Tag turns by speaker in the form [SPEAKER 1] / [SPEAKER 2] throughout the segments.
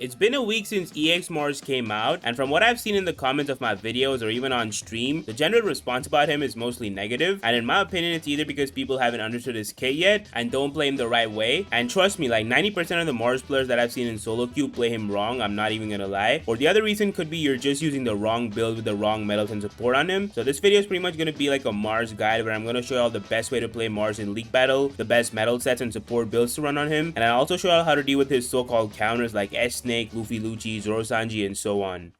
[SPEAKER 1] It's been a week since EX Mars came out, and from what I've seen in the comments of my videos or even on stream, the general response about him is mostly negative, and in my opinion it's either because people haven't understood his kit yet and don't play him the right way, and trust me, like 90% of the Mars players that I've seen in solo queue play him wrong, I'm not even gonna lie. Or the other reason could be you're just using the wrong build with the wrong metals and support on him. So this video is pretty much gonna be like a Mars guide where I'm gonna show y'all the best way to play Mars in League Battle, the best metal sets and support builds to run on him, and I'll also show y'all how to deal with his so-called counters like S-Snake, Luffy Lucci, Zoro Sanji, and so on.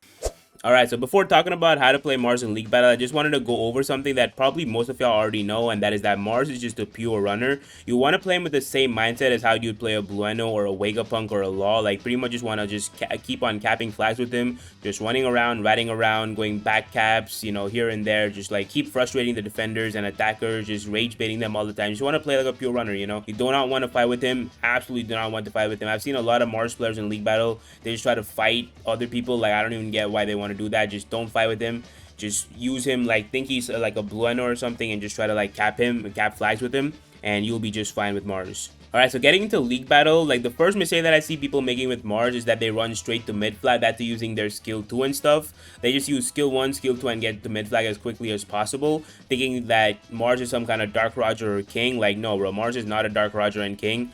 [SPEAKER 1] Alright, so before talking about how to play Mars in League Battle, I just wanted to go over something that probably most of y'all already know, and that is that Mars is just a pure runner. You want to play him with the same mindset as how you'd play a Blueno or a Wegapunk or a Law. Like, pretty much just want to just keep on capping flags with him, just running around, riding around, going back caps, you know, here and there, just like keep frustrating the defenders and attackers, just rage baiting them all the time. You just want to play like a pure runner, you know. You do not want to fight with him, absolutely do not want to fight with him. I've seen a lot of Mars players in League Battle, they just try to fight other people. Like, I don't even get why they want to do that. Just don't fight with him. Just use him, like, think he's like a Blueno or something, and just try to like cap him, cap flags with him, and you'll be just fine with Mars. Alright, so getting into League Battle, like the first mistake that I see people making with Mars is that they run straight to mid flag. That's using their skill 2 and stuff. They just use skill 1, skill 2 and get to mid flag as quickly as possible, thinking that Mars is some kind of Dark Roger or King. Like, no bro, Mars is not a Dark Roger and King.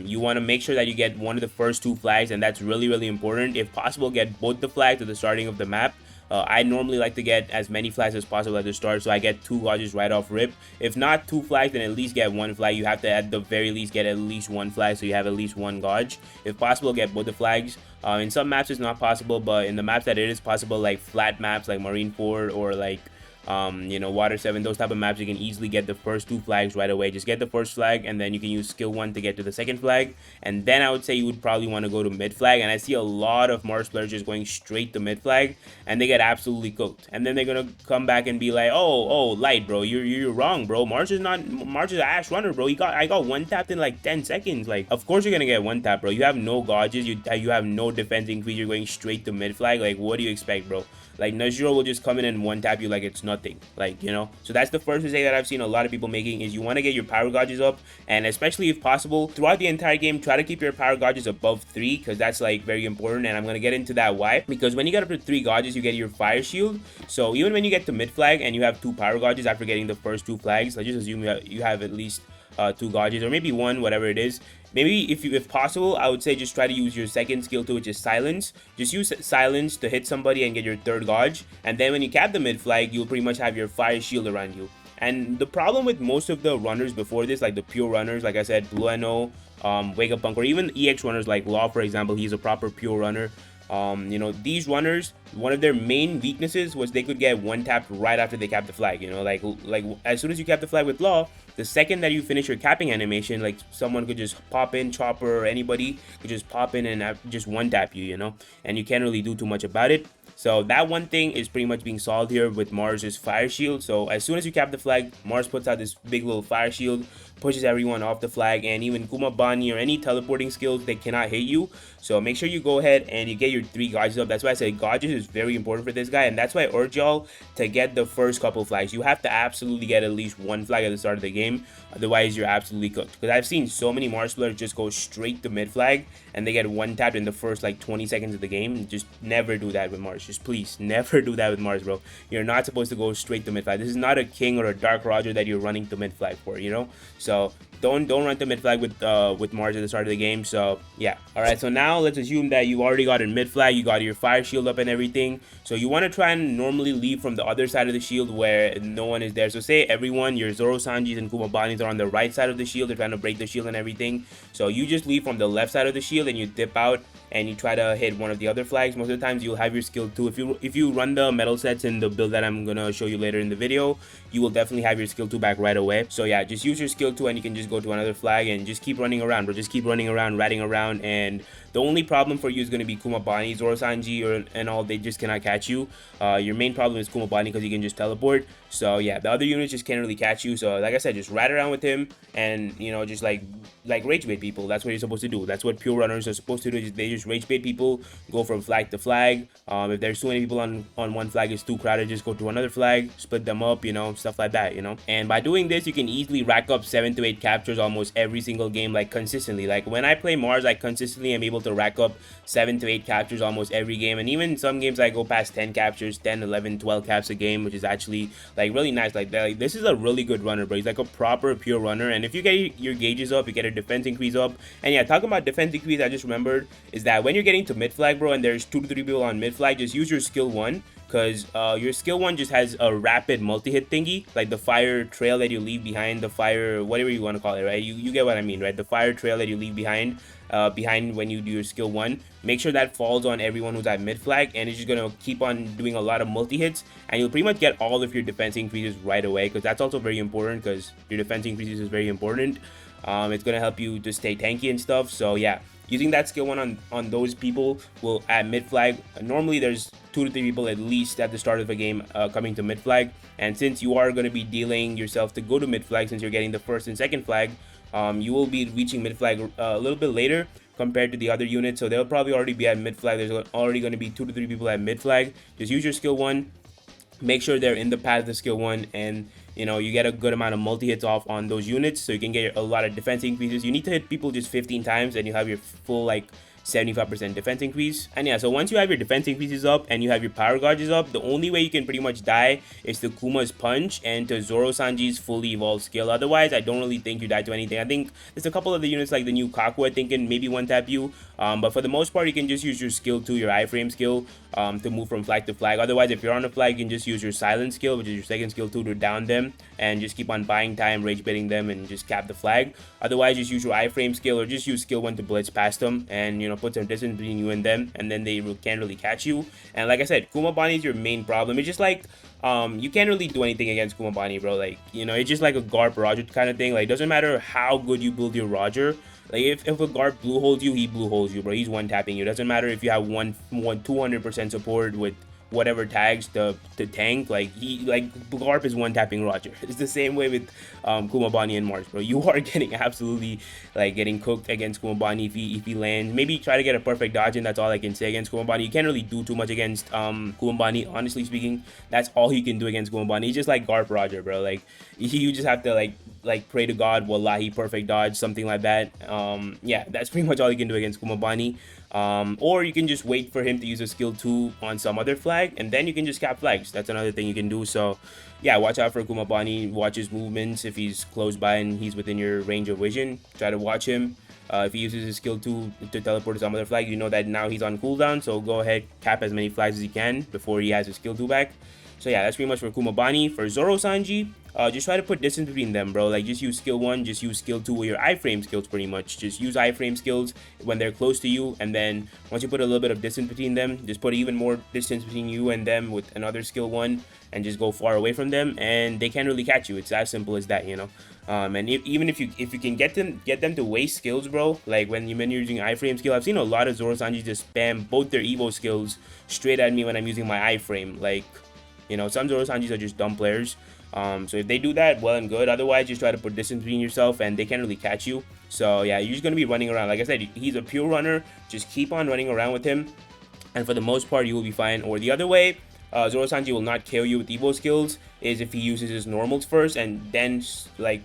[SPEAKER 1] You want to make sure that you get one of the first 2 flags, and that's really important. If possible, get both the flags at the starting of the map. I normally like to get as many flags as possible at the start, so I get 2 gauges right off rip. If not 2 flags, then at least get 1 flag. You have to at the very least get at least 1 flag, so you have at least 1 gauge. If possible, get both the flags. In some maps it's not possible, but in the maps that it is possible, like flat maps like Marineford or like you know, Water 7, those type of maps, you can easily get the first 2 flags right away. Just get the first flag, and then you can use skill 1 to get to the second flag, and then I would say you would probably want to go to mid flag. And I see a lot of Mars players just going straight to mid flag, and they get absolutely cooked, and then they're gonna come back and be like, oh light bro, you're wrong bro, Mars is an Ash runner bro. I got 1 tapped in like 10 seconds. Like, of course you're gonna get 1 tap bro. You have no gauges, you have no defense increase, you're going straight to mid flag. Like, what do you expect bro? Like, Najiro will just come in and 1 tap you like it's nothing. Like, you know, so that's the first mistake that I've seen a lot of people making, is you want to get your power gauges up, and especially if possible throughout the entire game, try to keep your power gauges above 3, because that's like very important, and I'm going to get into that why. Because when you get up to 3 gauges, you get your fire shield. So even when you get to mid flag and you have 2 power gauges after getting the first 2 flags, let's just assume you have at least 2 gauges, or maybe 1, whatever it is. Maybe if possible, I would say just try to use your second skill 2, which is silence. Just use silence to hit somebody and get your 3rd gauge, and then when you cap the mid flag, you'll pretty much have your fire shield around you. And the problem with most of the runners before this, like the pure runners, like I said, Blueno, Wegapunk, or even EX runners like Law, for example, he's a proper pure runner. You know, these runners, one of their main weaknesses was they could get 1 tapped right after they cap the flag. You know, like as soon as you cap the flag with Law, the second that you finish your capping animation, like someone could just pop in, Chopper or anybody could just pop in and just 1 tap you, you know, and you can't really do too much about it. So that one thing is pretty much being solved here with Mars's fire shield. So as soon as you cap the flag, Mars puts out this big little fire shield, pushes everyone off the flag, and even Kuma Bani or any teleporting skills, they cannot hit you. So make sure you go ahead and you get your 3 gauges up. That's why I say gauges is very important for this guy, and that's why I urge y'all to get the first couple flags. You have to absolutely get at least 1 flag at the start of the game, otherwise you're absolutely cooked. Because I've seen so many Mars players just go straight to mid flag and they get 1 tapped in the first like 20 seconds of the game. Just never do that with Mars. Just please never do that with Mars, bro. You're not supposed to go straight to mid flag. This is not a King or a Dark Roger that you're running to mid flag for, you know. So don't run to mid flag with Mars at the start of the game. So yeah. All right, so now let's assume that you already got in mid flag, you got your fire shield up and everything. So you want to try and normally leave from the other side of the shield where no one is there. So say everyone, your Zoro Sanjis and Kuma Banis are on the right side of the shield, they're trying to break the shield and everything. So you just leave from the left side of the shield and you dip out and you try to hit one of the other flags. Most of the times you'll have your skill 2. If you run the metal sets in the build that I'm gonna show you later in the video, you will definitely have your skill 2 back right away. So yeah, just use your skill 2 and you can just go to another flag and just keep running around, bro. Just keep running around, ratting around, and the only problem for you is going to be Kuma Bani, Zoro Sanji, and all. They just cannot catch you. Your main problem is Kuma Bani because you can just teleport. So yeah, the other units just can't really catch you. So like I said, just rat around with him and, you know, just like rage bait people. That's what you're supposed to do. That's what pure runners are supposed to do. They just rage bait people, go from flag to flag. If there's too many people on one flag, it's too crowded, just go to another flag, split them up, you know, stuff like that, you know. And by doing this, you can easily rack up 7 to 8 captures almost every single game, like consistently. Like when I play Mars, I consistently am able to to rack up 7 to 8 captures almost every game, and even some games I go past 10 captures, 10, 11, 12 caps a game, which is actually like really nice. Like that, like, this is a really good runner, bro. He's like a proper pure runner, and if you get your gauges up, you get a defense increase up. And yeah, talking about defense increase, I just remembered is that when you're getting to mid flag, bro, and there's 2 to 3 people on mid flag, just use your skill 1, because your skill 1 just has a rapid multi-hit thingy, like the fire trail that you leave behind, the fire, whatever you want to call it, right? You get what I mean, right? The fire trail that you leave behind when you do your skill 1. Make sure that falls on everyone who's at mid flag, and it's just gonna keep on doing a lot of multi-hits, and you'll pretty much get all of your defense increases right away, because that's also very important, because your defense increases is very important. It's gonna help you to stay tanky and stuff. So yeah, using that skill 1 on those people will at mid flag. Normally there's 2 to 3 people at least at the start of the game coming to mid flag, and since you are going to be dealing yourself to go to mid flag, since you're getting the first and second flag, you will be reaching mid flag a little bit later compared to the other units, so they'll probably already be at mid flag. There's already going to be 2 to 3 people at mid flag. Just use your skill 1, make sure they're in the path of the skill 1, and you get a good amount of multi-hits off on those units, so you can get a lot of defense increases. You need to hit people just 15 times, and you have your full like 75% defense increase. And yeah, so once you have your defense increases up and you have your power gauges up, the only way you can pretty much die is to Kuma's punch and to Zoro Sanji's fully evolved skill. Otherwise, I don't really think you die to anything. I think there's a couple of the units like the new Kaku, I think, can maybe one tap you, but for the most part, you can just use your skill 2, your iframe skill, to move from flag to flag. Otherwise, if you're on a flag, you can just use your silent skill, which is your second skill 2, to down them and just keep on buying time, rage baiting them, and just cap the flag. Otherwise, just use your iframe skill, or just use skill 1 to blitz past them, and put some distance between you and them, and then they can't really catch you. And like I said, Kumabani is your main problem. It's just like you can't really do anything against Kumabani, bro. Like, it's just like a Garp Roger kind of thing. Like, doesn't matter how good you build your Roger. Like, if a Garp blue holds you, he blue holds you, bro. He's one tapping you. Doesn't matter if you have 200% support with whatever tags to tank. Like, Garp is one tapping Roger. It's the same way with Kumabani and Mars, bro. You are getting absolutely getting cooked against Kumabani if he lands. Maybe try to get a perfect dodge, and that's all I can say against Kumabani. You can't really do too much against Kumabani, honestly speaking. That's all he can do against Kumabani. He's just like Garp Roger, bro. Like, you just have to like pray to God, wallahi, perfect dodge, something like that. Yeah, that's pretty much all you can do against Kumabani. Or you can just wait for him to use a skill 2 on some other flag, and then you can just cap flags. That's another thing you can do. So yeah, watch out for Kumabani. Watch his movements. If he's close by and he's within your range of vision, try to watch him. If he uses his skill 2 to teleport to some other flag, you know that now he's on cooldown, so go ahead, cap as many flags as you can before he has his skill 2 back. So yeah, that's pretty much for Kumabani. For Zoro Sanji, just try to put distance between them, bro. Like, just use skill 1, just use skill 2 with your iframe skills, pretty much. Just use iframe skills when they're close to you, and then once you put a little bit of distance between them, just put even more distance between you and them with another skill 1, and just go far away from them, and they can't really catch you. It's as simple as that, and even if you can get them to waste skills, bro, like when you're using iframe skill, I've seen a lot of Zoro Sanji just spam both their Evo skills straight at me when I'm using my iframe. Like, some Zoro Sanjis are just dumb players. So if they do that, well and good. Otherwise, just try to put distance between yourself, and they can't really catch you. So yeah, you're just gonna be running around. Like I said, he's a pure runner. Just keep on running around with him, and for the most part, you will be fine. Or the other way, Zoro Sanji will not KO you with Evo skills, is if he uses his normals first and then like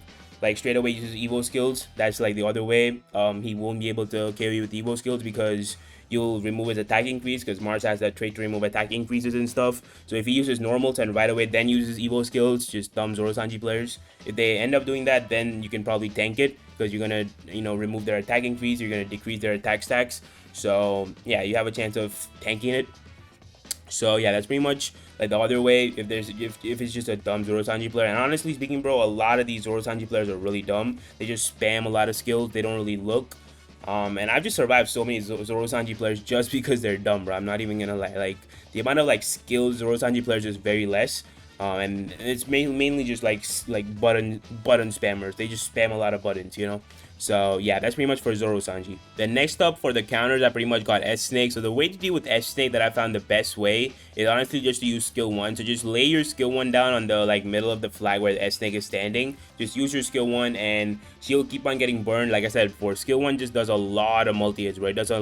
[SPEAKER 1] straight away uses Evo skills. That's like the other way. He won't be able to KO you with Evo skills because you'll remove his attack increase, because Mars has that trait to remove attack increases and stuff. So if he uses normals and right away then uses Evo skills, just dumb Zoro Sanji players. If they end up doing that, then you can probably tank it, because you're gonna remove their attack increase, you're gonna decrease their attack stacks. So yeah, you have a chance of tanking it. So yeah, that's pretty much like the other way if it's just a dumb Zoro Sanji player. And honestly speaking, bro, a lot of these Zoro Sanji players are really dumb. They just spam a lot of skills. They don't really look. And I've just survived so many Zoro Sanji players just because they're dumb, bro. I'm not even gonna lie. Like, the amount of skilled Zoro Sanji players is very less. And it's mainly just like button spammers. They just spam a lot of buttons, So yeah, that's pretty much for Zoro Sanji. Then next up for the counters, I pretty much got S-Snake. So the way to deal with S-Snake that I found the best way is honestly just to use skill 1. So just lay your skill 1 down on the middle of the flag where the S-Snake is standing. Just use your skill 1 and she'll keep on getting burned. Like I said before, skill 1 just does a lot of multi-hits, bro. It does a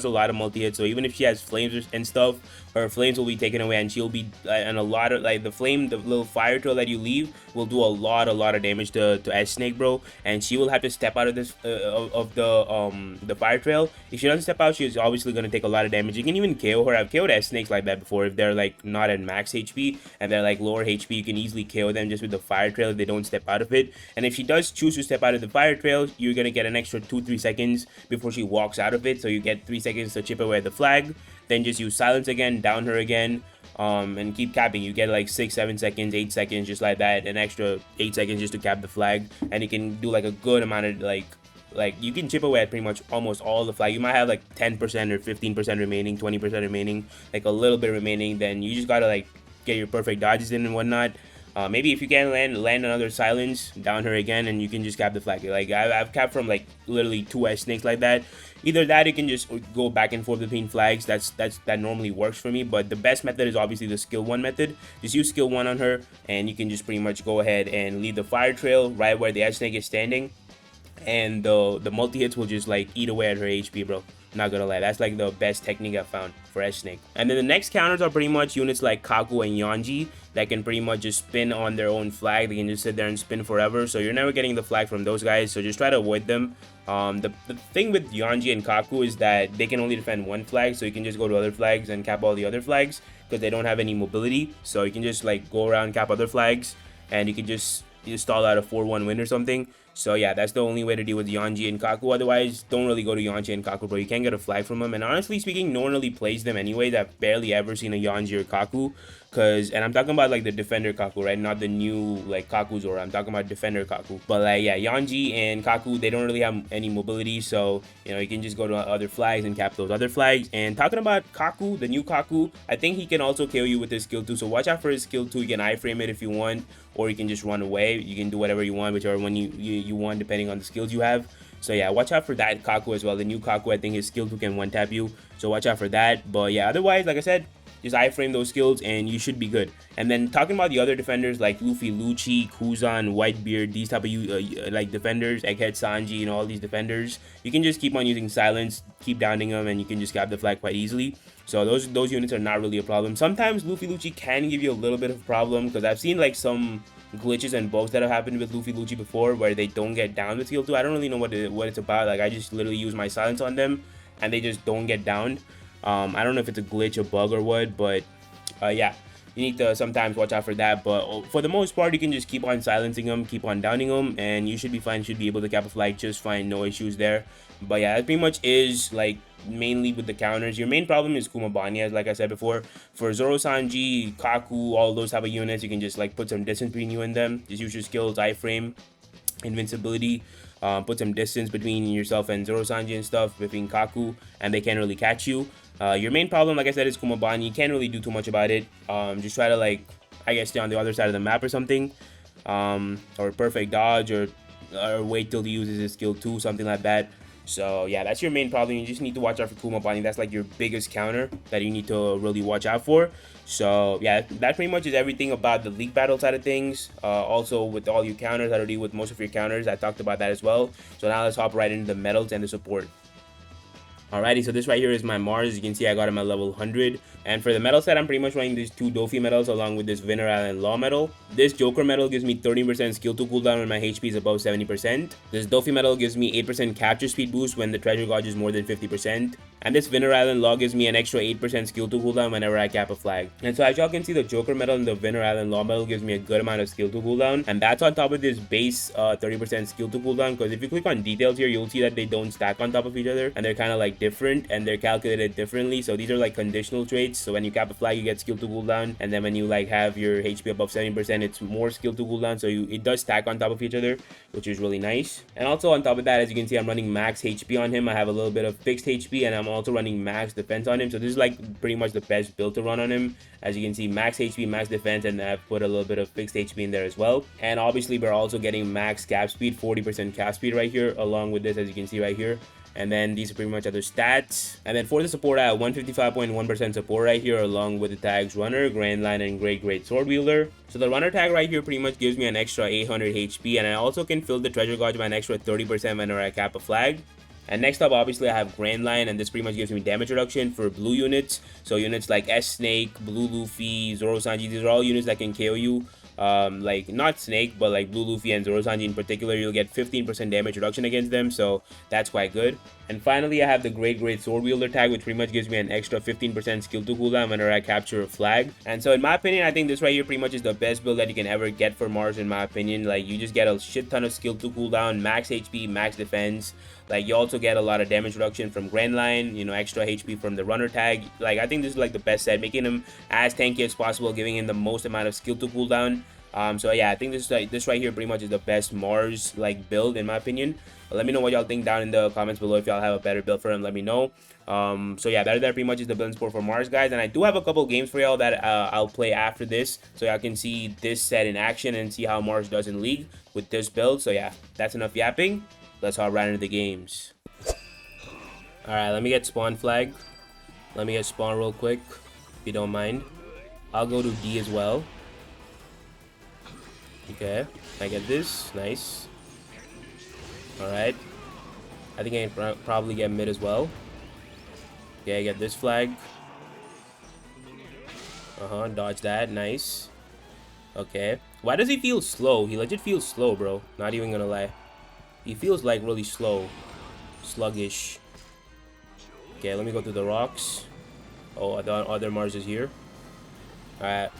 [SPEAKER 1] lot of multi-hits. So even if she has flames and stuff, her flames will be taken away, and she'll be and a lot of the little fire trail that you leave will do a lot of damage to S-Snake, bro. And she will have to step out of this of the fire trail. If she doesn't step out, she's obviously gonna take a lot of damage. You can even KO her. I've KO'd S snakes like that before. If they're like not at max HP and they're like lower HP, you can easily KO them just with the fire trail if they don't step out of it. And if she does choose to step out of the fire trail, you're gonna get an extra 2-3 seconds before she walks out of it. So you get 3 seconds to chip away at the flag. Then just use silence again, down her again. And keep capping. You get like 6-7 seconds, 8 seconds, just like that, an extra 8 seconds just to cap the flag, and you can do like a good amount of like you can chip away at pretty much almost all the flag. You might have like 10% or 15% remaining, 20% remaining, like a little bit remaining. Then you just gotta like get your perfect dodges in and whatnot. Maybe if you can land another silence, down her again, and you can just cap the flag. Like I've capped from like literally 2 S snakes like that. Either that, you can just go back and forth between flags. That normally works for me. But the best method is obviously the skill 1 method. Just use skill 1 on her, and you can just pretty much go ahead and leave the fire trail right where the S snake is standing, and the multi hits will just like eat away at her HP, bro. Not gonna lie, that's like the best technique I've found for S snake. And then the next counters are pretty much units like Kaku and Yanji that can pretty much just spin on their own flag. They can just sit there and spin forever, so you're never getting the flag from those guys, so just try to avoid them. The thing with Yanji and Kaku is that they can only defend 1 flag, so you can just go to other flags and cap all the other flags because they don't have any mobility. So you can just like go around, cap other flags, and you can just stall out a 4-1 win or something. So yeah, that's the only way to deal with Yanji and Kaku. Otherwise, don't really go to Yanji and Kaku, bro. You can't get a flag from them. And honestly speaking, no one really plays them anyway. I've barely ever seen a Yanji or Kaku. And I'm talking about like the defender Kaku, right? Not the new like Kaku Zora. I'm talking about defender Kaku. But like, yeah, Yanji and Kaku, they don't really have any mobility. So, you know, you can just go to other flags and cap those other flags. And talking about Kaku, the new Kaku, I think he can also KO you with his skill 2. So watch out for his skill 2. You can iframe it if you want, or you can just run away. You can do whatever you want, whichever one you want, depending on the skills you have. So yeah, watch out for that Kaku as well. The new Kaku, I think his skill 2 can one tap you. So watch out for that. But yeah, otherwise, like I said, just iframe those skills and you should be good. And then talking about the other defenders like Luffy, Lucci, Kuzan, Whitebeard, these type of like defenders, Egghead, Sanji, you know, all these defenders, you can just keep on using silence, keep downing them, and you can just cap the flag quite easily. So those units are not really a problem. Sometimes Luffy, Lucci can give you a little bit of a problem because I've seen like some glitches and bugs that have happened with Luffy, Lucci before where they don't get down with skill 2. I don't really know what it's about. Like I just literally use my silence on them and they just don't get downed. I don't know if it's a glitch, a bug, or what, but yeah, you need to sometimes watch out for that. But for the most part, you can just keep on silencing them, keep on downing them, and you should be fine. You should be able to cap a flag just fine, no issues there. But yeah, that pretty much is like mainly with the counters. Your main problem is Kumabani, as like I said before. For Zoro, Sanji, Kaku, all those type of units, you can just like put some distance between you and them. Just use your skills, iframe, invincibility. Put some distance between yourself and Zoro, Sanji and stuff, between Kaku, and they can't really catch you. Your main problem, like I said, is Kumabani. You can't really do too much about it. Just try to, like, I guess, stay on the other side of the map or something. Or perfect dodge, or wait till he uses his skill 2, something like that. So, yeah, that's your main problem. You just need to watch out for Kumabani. That's, like, your biggest counter that you need to really watch out for. So, yeah, that pretty much is everything about the league battle side of things. Also, with all your counters, I already with most of your counters. I talked about that as well. So, now let's hop right into the medals and the support. Alrighty, so this right here is my Mars. As you can see, I got him at level 100. And for the medal set, I'm pretty much running these 2 Dofi medals along with this Winter Island Law medal. This Joker medal gives me 30% skill 2 cooldown when my HP is above 70%. This Dofi medal gives me 8% capture speed boost when the treasure gauge is more than 50%. And this Winter Island Law gives me an extra 8% skill 2 cooldown whenever I cap a flag. And so as y'all can see, the Joker medal and the Winter Island Law medal gives me a good amount of skill 2 cooldown. And that's on top of this base 30% skill 2 cooldown. Because if you click on details here, you'll see that they don't stack on top of each other. And they're kind of like different. And they're calculated differently. So these are like conditional traits. So when you cap a flag, you get skill 2 cooldown. And then when you like have your HP above 70%, it's more skill 2 cooldown. So it does stack on top of each other, which is really nice. And also on top of that, as you can see, I'm running max HP on him. I have a little bit of fixed HP, and I'm also running max defense on him. So this is like pretty much the best build to run on him. As you can see, max HP, max defense, and I've put a little bit of fixed HP in there as well. And obviously we're also getting max cap speed, 40% cap speed right here, along with this, as you can see right here. And then these are pretty much other stats. And then for the support, I have 155.1% support right here, along with the tags Runner, Grand Line, and Great Sword Wielder. So the Runner tag right here pretty much gives me an extra 800 HP, and I also can fill the treasure gauge by an extra 30% whenever I cap a flag. And next up, obviously, I have Grand Line, and this pretty much gives me damage reduction for blue units. So units like S Snake, Blue Luffy, Zoro Sanji, these are all units that can KO you. like not Snake, but like Blue Luffy and Zoro Sanji in particular, you'll get 15% damage reduction against them, so that's quite good. And finally, I have the Great Sword Wielder tag, which pretty much gives me an extra 15% skill to cooldown whenever I capture a flag. And so in my opinion, I think this right here pretty much is the best build that you can ever get for Mars, in my opinion. Like, you just get a shit ton of skill to cooldown, max HP, max defense. Like, you also get a lot of damage reduction from Grand Line, you know, extra HP from the runner tag. Like, I think this is like the best set, making him as tanky as possible, giving him the most amount of skill to cooldown. So yeah, I think this right here pretty much is the best Mars like build, in my opinion. Let me know what y'all think down in the comments below. If y'all have a better build for him, let me know. So yeah, that pretty much is the building sport for Mars, guys. And I do have a couple games for y'all that I'll play after this, so y'all can see this set in action and see how Mars does in League with this build. So yeah, that's enough yapping. Let's hop right into the games. Alright, let me get spawn flag. Let me get spawn real quick, if you don't mind. I'll go to D as well. Okay, I get this. Nice. Alright. I think I can probably get mid as well. Okay, I get this flag. Dodge that. Nice. Okay. Why does he feel slow? He legit feels slow, bro. Not even gonna lie. He feels like really slow. Sluggish. Okay, let me go through the rocks. Oh, the other Mars is here. Alright.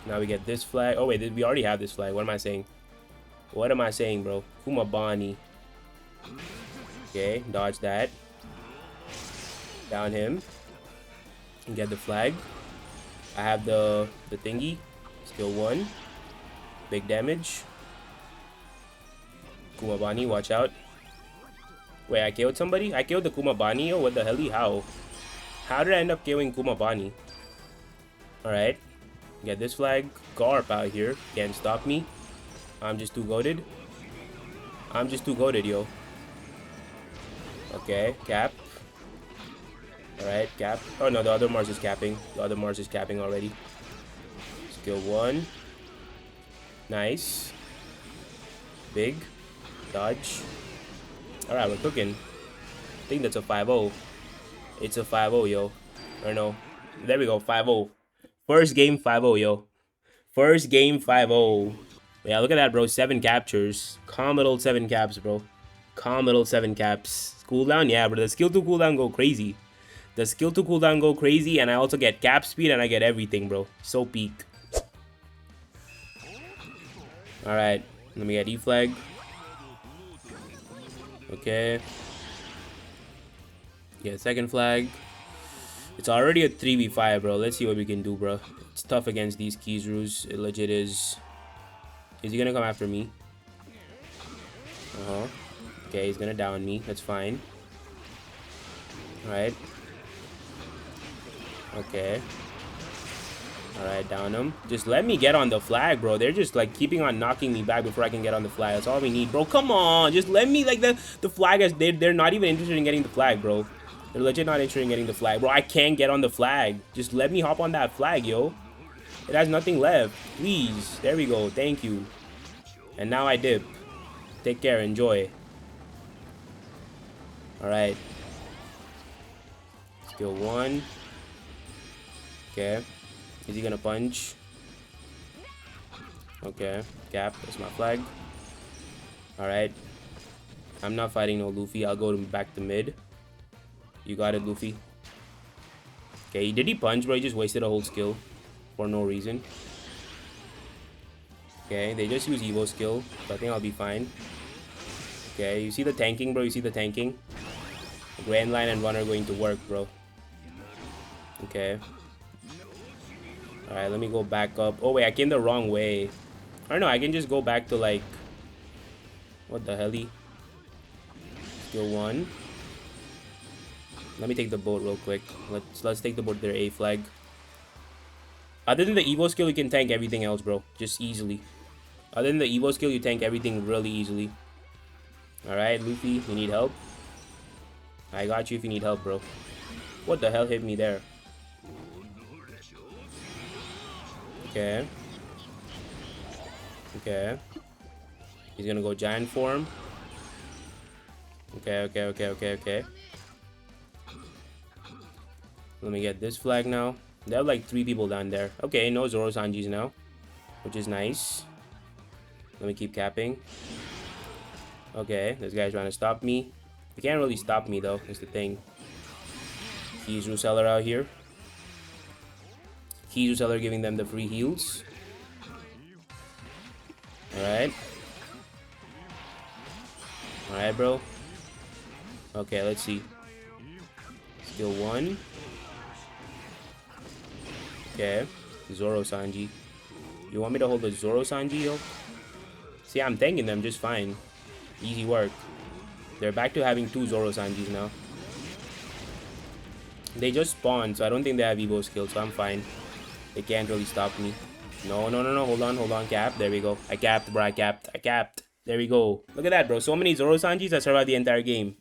[SPEAKER 1] Now we get this flag. Oh, wait, we already have this flag. What am I saying? What am I saying, bro? Kumabani. Okay, dodge that. Down him. And get the flag. I have the thingy. Skill 1. Big damage. Kumabani, watch out. Wait, I killed somebody? I killed the Kumabani? Oh, what the hell? How? How did I end up killing Kumabani? Alright. Get this flag. Garp out here. Can't stop me. I'm just too goated. I'm just too goated, yo. Okay, cap. Alright, cap. Oh no, the other Mars is capping. The other Mars is capping already. Skill 1. Nice. Big. Dodge. Alright, we're cooking. I think that's a 5-0. It's a 5-0, yo. Or no. There we go, 5-0. First game 5-0, yo. First game 5-0. Yeah, look at that, bro. 7 captures. Calm little 7 caps, bro. Calm little 7 caps. Cooldown? Yeah, bro. The skill to cooldown go crazy. The skill to cooldown go crazy, and I also get cap speed, and I get everything, bro. So peak. Alright. Let me get E flag. Okay. Yeah, second flag. It's already a 3v5, bro. Let's see what we can do, bro. It's tough against these Kizrus. It legit is. Is he gonna come after me? Okay, he's gonna down me. That's fine. Alright. Okay. Alright, down him. Just let me get on the flag, bro. They're just like keeping on knocking me back before I can get on the flag. That's all we need, bro. Come on. Just let me, like, the flag is, they're not even interested in getting the flag, bro. They're legit not interested in getting the flag. Bro, I can't get on the flag. Just let me hop on that flag, yo. It has nothing left. Please. There we go. Thank you. And now I dip. Take care. Enjoy. Alright. Skill 1. Okay. Is he gonna punch? Okay. Cap. That's my flag. Alright. I'm not fighting no Luffy. I'll go back to mid. You got it, Luffy. Okay, did he punch, bro? He just wasted a whole skill for no reason. Okay, they just use Evo skill, so I think I'll be fine. Okay, you see the tanking, bro? You see the tanking? Grand Line and Run are going to work, bro. Okay. Alright, let me go back up. Oh, wait, I came the wrong way. Or no, I can just go back to, like... What the hell-y? Skill 1. Let me take the boat real quick. Let's take the boat to their A flag. Other than the Evo skill, you can tank everything else, bro. Just easily. Other than the Evo skill, you tank everything really easily. Alright, Luffy, you need help? I got you if you need help, bro. What the hell hit me there? Okay. Okay. He's gonna go giant form. Okay. Let me get this flag now. They have like 3 people down there. Okay, no Zoro Sanjis now. which is nice. Let me keep capping. Okay, this guy's trying to stop me. He can't really stop me though, is the thing. Keys Reseller out here. Keys Reseller giving them the free heals. Alright. Alright, bro. Okay, let's see. Skill 1. Okay. Zoro Sanji. You want me to hold the Zoro Sanji, yo? See, I'm tanking them just fine. Easy work. They're back to having 2 Zoro Sanjis now. They just spawned, so I don't think they have Evo skill, so I'm fine. They can't really stop me. No, no, no, no. Hold on. Cap. There we go. I capped, bro. I capped. There we go. Look at that, bro. So many Zoro Sanjis that survived the entire game.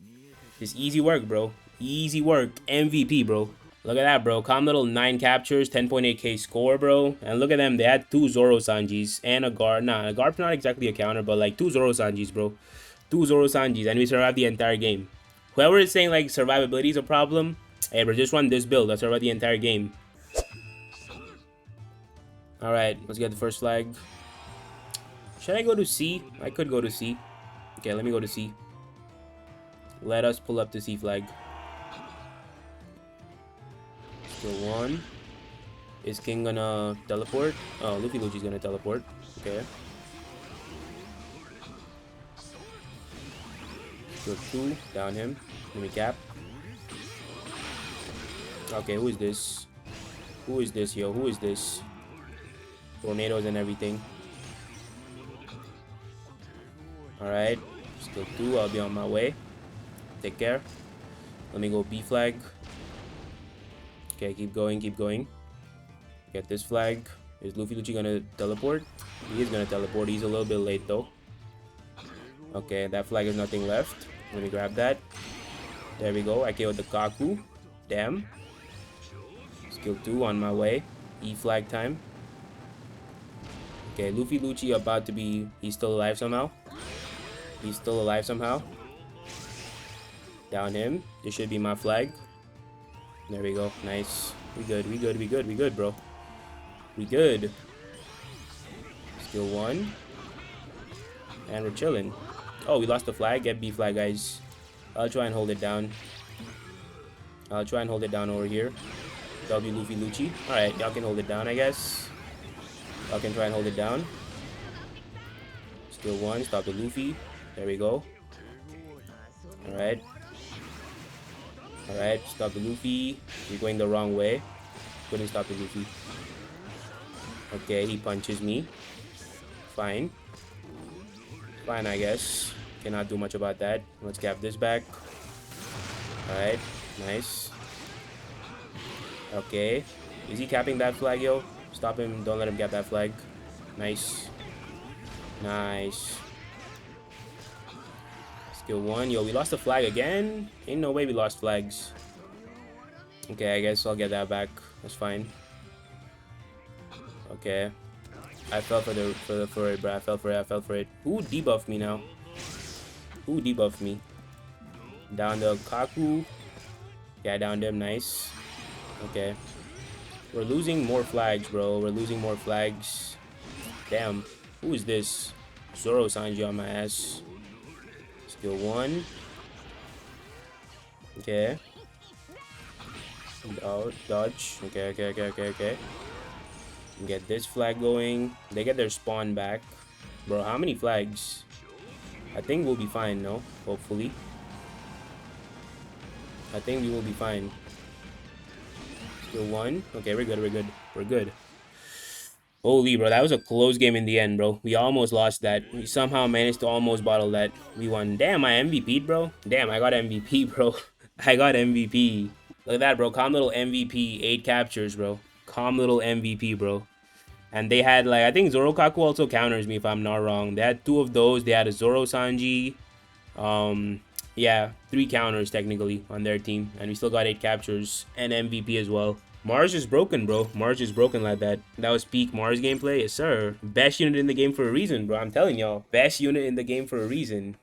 [SPEAKER 1] Just easy work, bro. Easy work. MVP, bro. Look at that, bro. Calm little 9 captures, 10.8k score, bro. And look at them. They had 2 Zoro Sanjis and a guard. Nah, a guard's not exactly a counter, but like 2 Zoro Sanjis, bro. 2 Zoro Sanjis, and we survived the entire game. Whoever is saying like survivability is a problem, hey, bro, just run this build. Let's survive the entire game. Alright, let's get the first flag. Should I go to C? I could go to C. Okay, let me go to C. Let us pull up the C flag. Skill 1. Is King gonna teleport? Oh, Luffy Lucci's gonna teleport. Okay. Skill 2. Down him. Let me cap. Okay, who is this? Who is this, yo? Who is this? Tornadoes and everything. Alright. Skill 2. I'll be on my way. Take care. Let me go B flag. Okay, keep going, keep going. Get this flag. Is Luffy Lucci gonna teleport? He is gonna teleport. He's a little bit late though. Okay, that flag has nothing left. Let me grab that. There we go. I killed the Kaku. Damn. Skill 2 on my way. E flag time. Okay, Luffy Lucci about to be... He's still alive somehow. He's still alive somehow. Down him. This should be my flag. There we go. Nice. We good, we good, we good, we good, bro. We good. Skill 1. And we're chilling. Oh, we lost the flag. Get B flag, guys. I'll try and hold it down. I'll try and hold it down over here. That'll be Luffy Lucci. Alright, y'all can hold it down, I guess. Y'all can try and hold it down. Skill 1. Stop the Luffy. There we go. Alright. Alright, stop the Luffy. You're going the wrong way. Couldn't stop the Luffy. Okay, he punches me. Fine. Fine, I guess. Cannot do much about that. Let's cap this back. Alright, nice. Okay. Is he capping that flag, yo? Stop him. Don't let him cap that flag. Nice. Nice. Skill 1. Yo, we lost the flag again? Ain't no way we lost flags. Okay, I guess I'll get that back. That's fine. Okay. I fell for it, bro. I fell for it. Who debuffed me now? Who debuffed me? Down the Kaku. Yeah, down them. Nice. Okay. We're losing more flags, bro. We're losing more flags. Damn. Who is this? Zoro Sanji on my ass. Skill 1. Okay. Dodge. Okay. Get this flag going. They get their spawn back. Bro, how many flags? I think we'll be fine, no? Hopefully. I think we will be fine. Skill 1. Okay, we're good. Holy, bro, that was a close game in the end, bro. We almost lost that. We somehow managed to almost bottle that. We won. Damn, I MVP'd, bro. Damn, I got MVP, bro. I got MVP. Look at that, bro. Calm little MVP. 8 captures, bro. Calm little MVP, bro. And they had, like, I think Zoro Kaku also counters me if I'm not wrong. They had 2 of those. They had a Zoro Sanji. Yeah, 3 counters technically on their team. And we still got 8 captures and MVP as well. Mars is broken, bro. Mars is broken like that. That was peak Mars gameplay. Yes, sir. Best unit in the game for a reason, bro. I'm telling y'all. Best unit in the game for a reason.